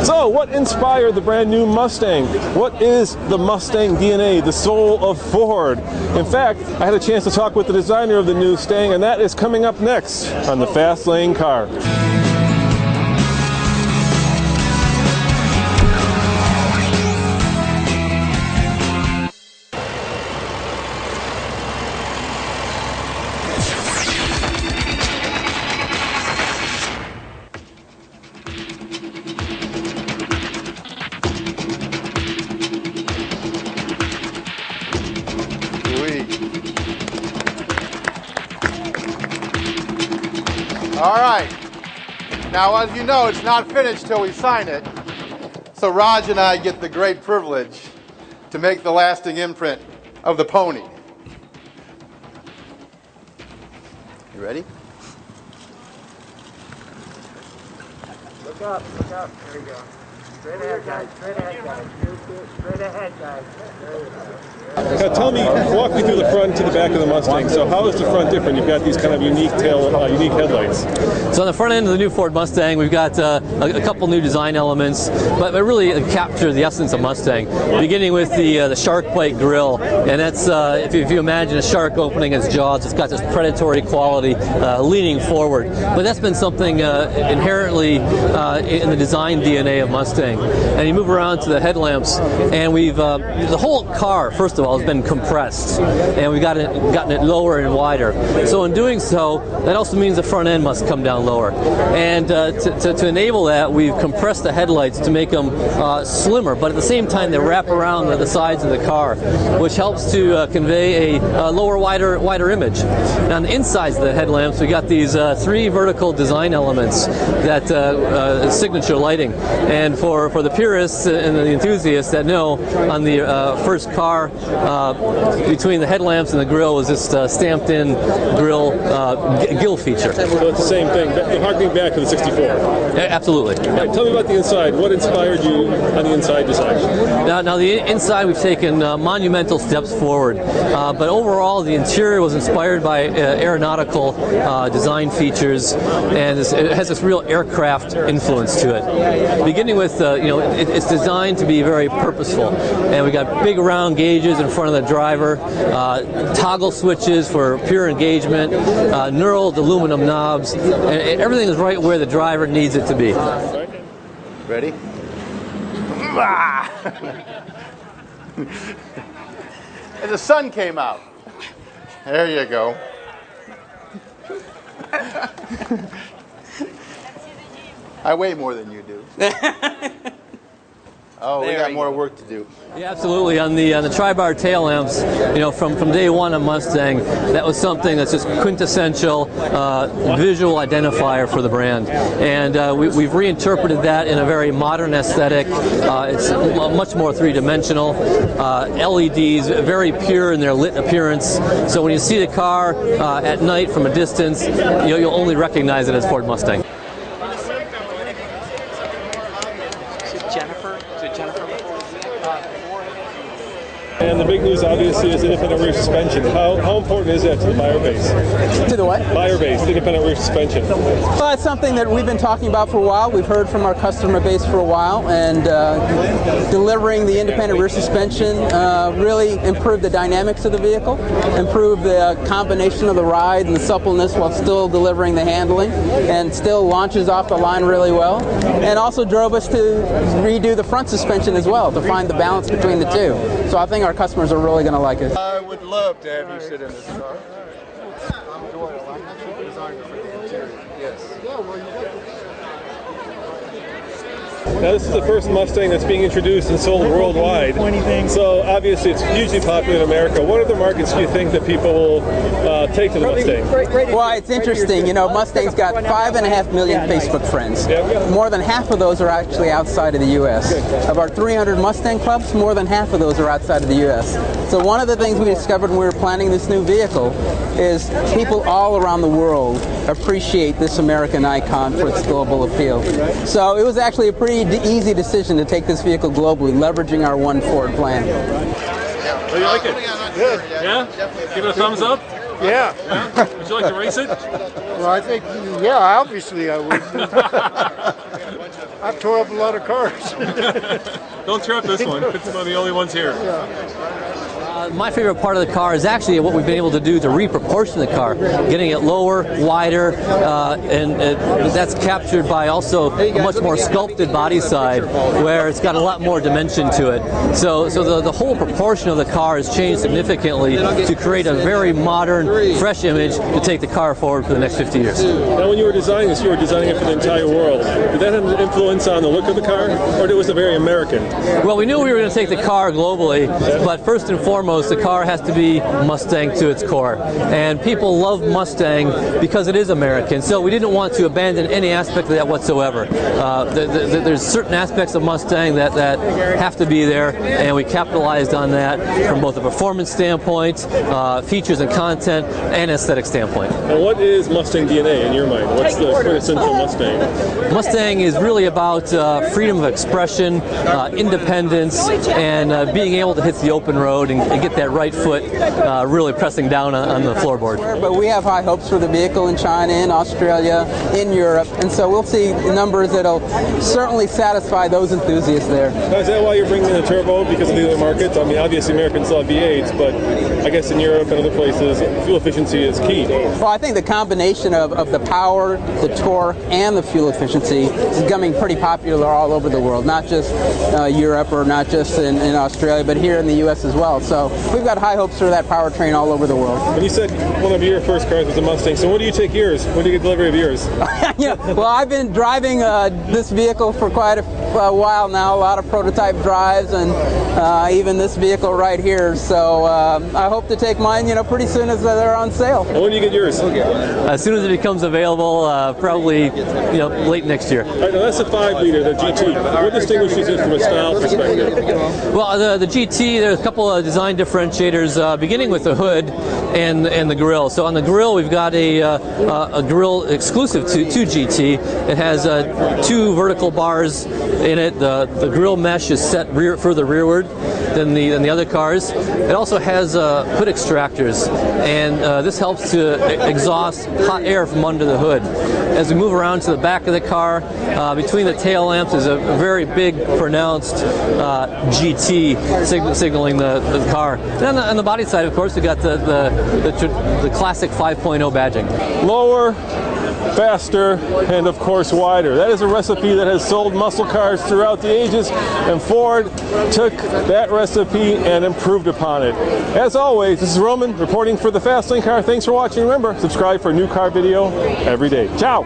So, what inspired the brand new Mustang? What is the Mustang DNA, the soul of Ford? In fact, I had a chance to talk with the designer of the new Mustang, and that is coming up next on the Fast Lane Car. All right. Now, as you know, it's not finished till we sign it. So Raj and I get the great privilege to make the lasting imprint of the pony. You ready? Look up, look up. There you go. Straight ahead, guys. Straight ahead, guys. Straight ahead, guys. There you go. Now tell me, walk me through the front to the back of the Mustang. So how is the front different? You've got these kind of unique unique headlights. So on the front end of the new Ford Mustang, we've got a couple new design elements, but really capture the essence of Mustang. Beginning with the shark bite grille, and that's if you imagine a shark opening its jaws, it's got this predatory quality, leaning forward. But that's been something inherently in the design DNA of Mustang. And you move around to the headlamps, and we've the whole car, first of all, has been compressed, and we've gotten it lower and wider. So in doing so, that also means the front end must come down lower. And to enable that, we've compressed the headlights to make them slimmer, but at the same time they wrap around the sides of the car, which helps to convey a lower, wider image. Now on the insides of the headlamps, we got these 3 vertical design elements that signature lighting. And for the purists and the enthusiasts that know, on the first car, between the headlamps and the grille was this stamped-in grille gill feature. So it's the same thing, harkening back to the 64. Yeah, absolutely. Right, tell me about the inside. What inspired you on the inside design? Now the inside, we've taken monumental steps forward, but overall the interior was inspired by aeronautical design features, and it has this real aircraft influence to it. Beginning with, it's designed to be very purposeful, and we got big round gauges in front of the driver, toggle switches for pure engagement, knurled aluminum knobs, and everything is right where the driver needs it to be. Ready? And the sun came out. There you go. I weigh more than you do. Oh, we got more work to do. Yeah, absolutely. On the tri-bar tail lamps, from day one of Mustang, that was something that's just quintessential visual identifier for the brand. And we've reinterpreted that in a very modern aesthetic. It's much more three-dimensional. LEDs, very pure in their lit appearance. So when you see the car at night from a distance, you'll only recognize it as Ford Mustang. And the big news, obviously, is independent rear suspension. How important is that to the buyer base? To the what? Buyer base, independent rear suspension. Well, it's something that we've been talking about for a while. We've heard from our customer base for a while, and delivering the independent rear suspension really improved the dynamics of the vehicle, improved the combination of the ride and the suppleness while still delivering the handling, and still launches off the line really well, and also drove us to redo the front suspension as well to find the balance between the two. So I think our customers are really going to like it. I would love to have you sit in this car. I'm Doyle. I'm actually the designer for the interior. Yes. Now, this is the first Mustang that's being introduced and sold worldwide. So obviously it's hugely popular in America. What other markets do you think that people will take to the Mustang? Well, it's interesting. Mustang's got 5.5 million Facebook friends. More than half of those are actually outside of the U.S. Of our 300 Mustang clubs, more than half of those are outside of the U.S. So one of the things we discovered when we were planning this new vehicle is people all around the world appreciate this American icon for its global appeal. So it was actually a pretty easy decision to take this vehicle globally, leveraging our One Ford plan. How do you like it? Good. Yeah? Give it a thumbs up? Yeah. Would you like to race it? Well, I think, yeah, obviously I would. I've tore up a lot of cars. Don't tear up this one. It's one of the only ones here. My favorite part of the car is actually what we've been able to do to reproportion the car, getting it lower, wider, and that's captured by also a much more sculpted body side, where it's got a lot more dimension to it. So the whole proportion of the car has changed significantly to create a very modern, fresh image to take the car forward for the next 50 years. Now, when you were designing this, you were designing it for the entire world. Did that have an influence on the look of the car, or was it very American? Well, we knew we were going to take the car globally, but first and foremost, the car has to be Mustang to its core. And people love Mustang because it is American, so we didn't want to abandon any aspect of that whatsoever. There's certain aspects of Mustang that have to be there, and we capitalized on that from both a performance standpoint, features and content, and aesthetic standpoint. And what is Mustang DNA in your mind? What's the quintessential Mustang? Mustang is really about freedom of expression, independence, and being able to hit the open road and get that right foot really pressing down on the floorboard. But we have high hopes for the vehicle in China, in Australia, in Europe, and so we'll see numbers that'll certainly satisfy those enthusiasts there. Now, is that why you're bringing in the turbo, because of the other markets? I mean, obviously Americans love V8s, but I guess in Europe and other places, fuel efficiency is key. Well, I think the combination of the power, the torque, and the fuel efficiency is becoming pretty popular all over the world, not just Europe or not just in Australia, but here in the U.S. as well. So we've got high hopes for that powertrain all over the world. And you said one of your first cars was a Mustang, so when do you take yours? When do you get delivery of yours? Yeah, well, I've been driving this vehicle for quite a while now, a lot of prototype drives, and even this vehicle right here. So I hope to take mine, pretty soon as they're on sale. And when do you get yours? As soon as it becomes available, probably late next year. All right, now that's a 5-liter, the GT. What distinguishes it from a style perspective? Well, the GT, there's a couple of design differentiators, beginning with the hood and the grille. So on the grille, we've got a grille exclusive to GT. It has 2 vertical bars in it. The grille mesh is set further rearward than the other cars. It also has hood extractors, and this helps to exhaust hot air from under the hood. As we move around to the back of the car, between the tail lamps is a very big, pronounced GT signaling the car. And on the body side, of course, we got the classic 5.0 badging. Lower, faster, and of course wider. That is a recipe that has sold muscle cars throughout the ages, and Ford took that recipe and improved upon it. As always, this is Roman reporting for the Fast Lane Car. Thanks for watching. Remember, subscribe for a new car video every day. Ciao!